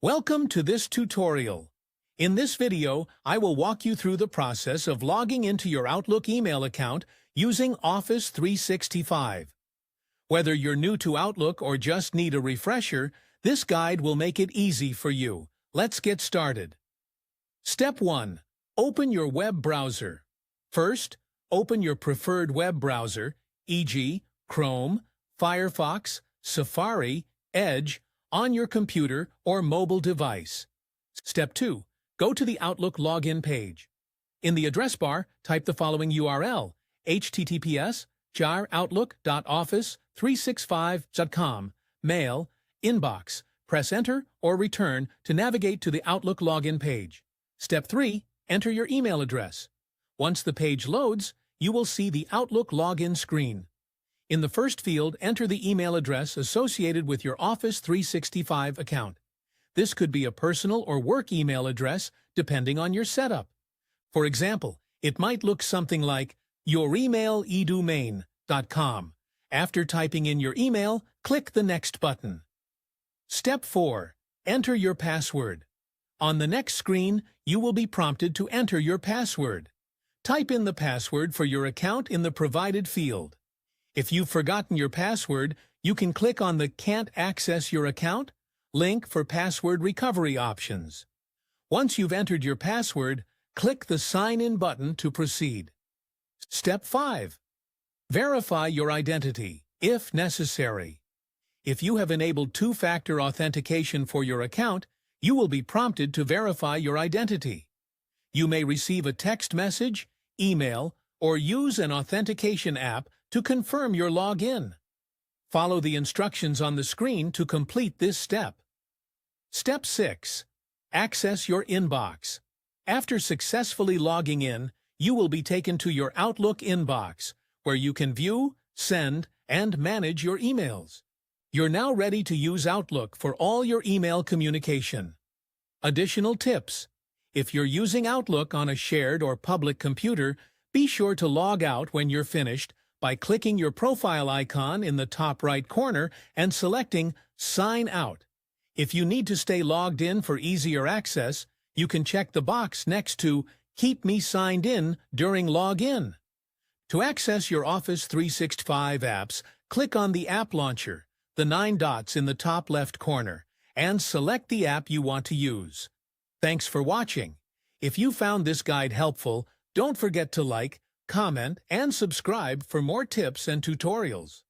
Welcome to this tutorial. In this video, I will walk you through the process of logging into your Outlook email account using Office 365. Whether you're new to Outlook or just need a refresher, this guide will make it easy for you. Let's get started. Step 1. Open your web browser. First, open your preferred web browser, e.g., Chrome, Firefox, Safari, Edge, on your computer or mobile device. Step 2. Go to the Outlook login page. In the address bar, type the following URL, https://outlook.office365.com, mail, inbox. Press Enter or Return to navigate to the Outlook login page. Step 3. Enter your email address. Once the page loads, you will see the Outlook login screen. In the first field, enter the email address associated with your Office 365 account. This could be a personal or work email address, depending on your setup. For example, it might look something like youremail.edomain.com. After typing in your email, click the Next button. Step 4. Enter your password. On the next screen, you will be prompted to enter your password. Type in the password for your account in the provided field. If you've forgotten your password, you can click on the Can't Access Your Account link for password recovery options. Once you've entered your password, click the Sign In button to proceed. Step 5. Verify your identity, if necessary. If you have enabled two-factor authentication for your account, you will be prompted to verify your identity. You may receive a text message, email, or use an authentication app to confirm your login. Follow the instructions on the screen to complete this step. Step 6. Access your inbox. After successfully logging in, you will be taken to your Outlook inbox, where you can view, send, and manage your emails. You're now ready to use Outlook for all your email communication. Additional tips. If you're using Outlook on a shared or public computer, be sure to log out when you're finished by clicking your profile icon in the top right corner and selecting Sign Out. If you need to stay logged in for easier access, you can check the box next to Keep Me Signed In during login. To access your Office 365 apps, click on the App Launcher, the 9 dots in the top left corner, and select the app you want to use. Thanks for watching. If you found this guide helpful, don't forget to like, comment, and subscribe for more tips and tutorials.